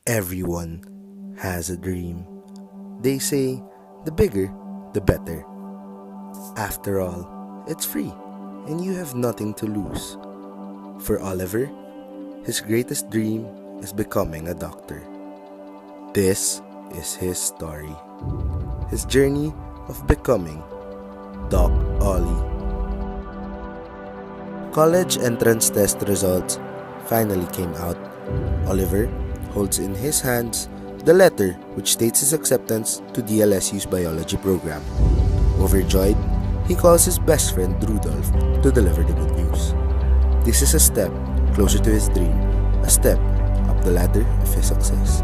Everyone has a dream. They say the bigger, the better. After all, it's free and you have nothing to lose. For Oliver, his greatest dream is becoming a doctor. This is his story. His journey of becoming Doc Ollie. College entrance test results finally came out. Oliver holds in his hands the letter which states his acceptance to DLSU's biology program. Overjoyed, he calls his best friend Rudolph to deliver the good news. This is a step closer to his dream, a step up the ladder of his success.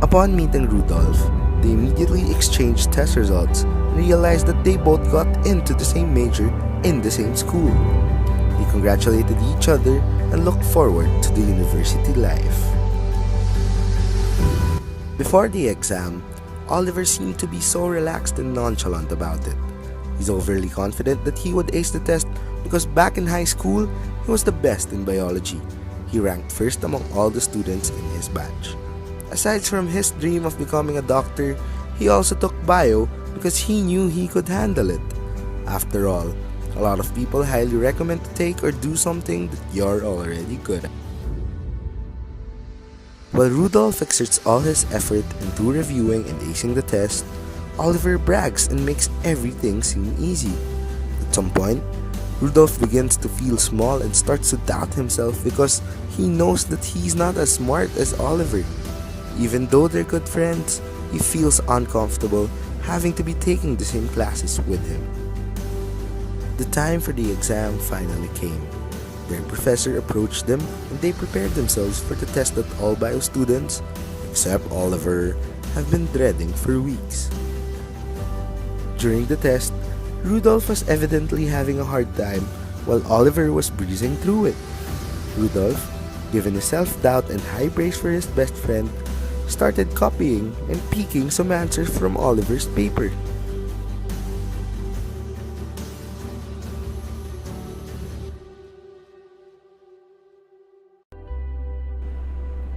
Upon meeting Rudolph, they immediately exchanged test results and realized that they both got into the same major in the same school. They congratulated each other and looked forward to the university life. Before the exam, Oliver seemed to be so relaxed and nonchalant about it. He's overly confident that he would ace the test because back in high school, he was the best in biology. He ranked first among all the students in his batch. Aside from his dream of becoming a doctor, he also took bio because he knew he could handle it. After all, a lot of people highly recommend to take or do something that you're already good at. While Rudolph exerts all his effort into reviewing and acing the test, Oliver brags and makes everything seem easy. At some point, Rudolph begins to feel small and starts to doubt himself because he knows that he's not as smart as Oliver. Even though they're good friends, he feels uncomfortable having to be taking the same classes with him. The time for the exam finally came. Their professor approached them and they prepared themselves for the test that all bio students, except Oliver, have been dreading for weeks. During the test, Rudolph was evidently having a hard time while Oliver was breezing through it. Rudolph, given his self-doubt and high praise for his best friend, started copying and peeking some answers from Oliver's paper.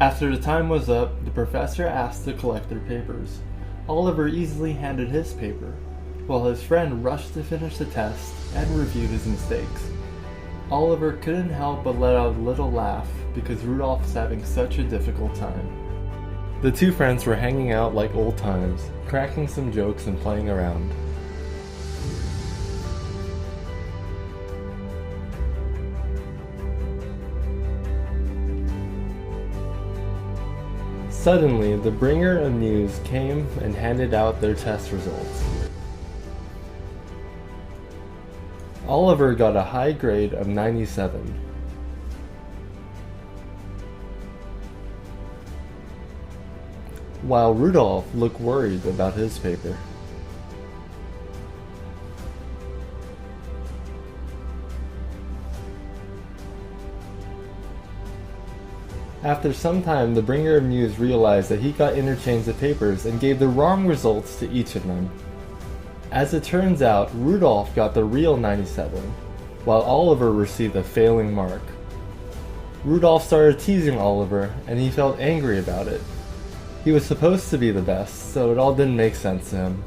After the time was up, the professor asked to collect their papers. Oliver easily handed his paper, while his friend rushed to finish the test and reviewed his mistakes. Oliver couldn't help but let out a little laugh because Rudolph was having such a difficult time. The two friends were hanging out like old times, cracking some jokes and playing around. Suddenly, the bringer of news came and handed out their test results. Oliver got a high grade of 97. While Rudolph looked worried about his paper. After some time, the bringer of news realized that he got interchanged of papers and gave the wrong results to each of them. As it turns out, Rudolph got the real 97, while Oliver received a failing mark. Rudolph started teasing Oliver, and he felt angry about it. He was supposed to be the best, so it all didn't make sense to him.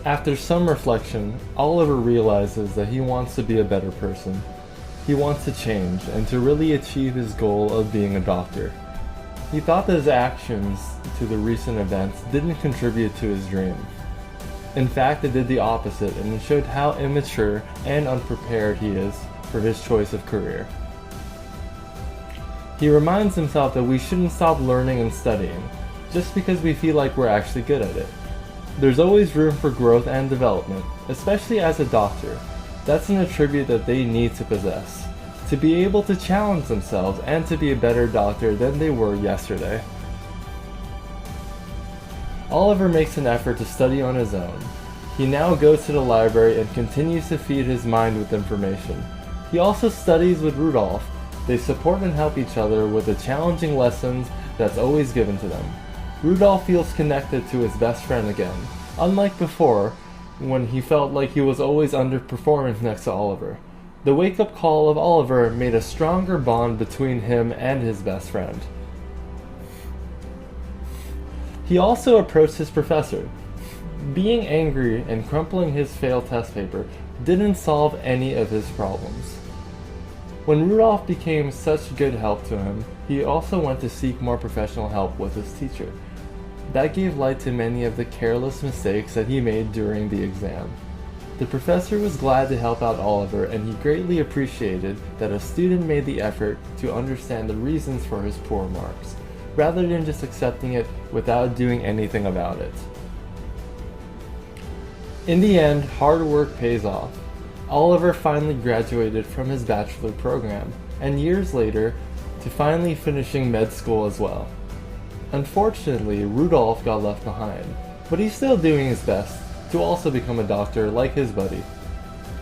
After some reflection, Oliver realizes that he wants to be a better person. He wants to change and to really achieve his goal of being a doctor. He thought that his actions to the recent events didn't contribute to his dream. In fact, it did the opposite, and it showed how immature and unprepared he is for his choice of career. He reminds himself that we shouldn't stop learning and studying just because we feel like we're actually good at it. There's always room for growth and development, especially as a doctor. That's an attribute that they need to possess, to be able to challenge themselves and to be a better doctor than they were yesterday. Oliver makes an effort to study on his own. He now goes to the library and continues to feed his mind with information. He also studies with Rudolph. They support and help each other with the challenging lessons that's always given to them. Rudolph feels connected to his best friend again, unlike before, when he felt like he was always underperforming next to Oliver. The wake-up call of Oliver made a stronger bond between him and his best friend. He also approached his professor. Being angry and crumpling his failed test paper didn't solve any of his problems. When Rudolph became such good help to him, he also went to seek more professional help with his teacher. That gave light to many of the careless mistakes that he made during the exam. The professor was glad to help out Oliver, and he greatly appreciated that a student made the effort to understand the reasons for his poor marks, rather than just accepting it without doing anything about it. In the end, hard work pays off. Oliver finally graduated from his bachelor program, and years later, to finally finishing med school as well. Unfortunately, Rudolph got left behind, but he's still doing his best to also become a doctor like his buddy.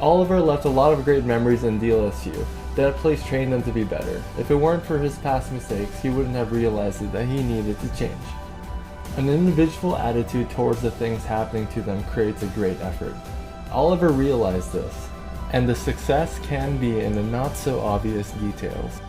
Oliver left a lot of great memories in DLSU. That place trained him to be better. If it weren't for his past mistakes, he wouldn't have realized that he needed to change. An individual attitude towards the things happening to them creates a great effort. Oliver realized this, and the success can be in the not so obvious details.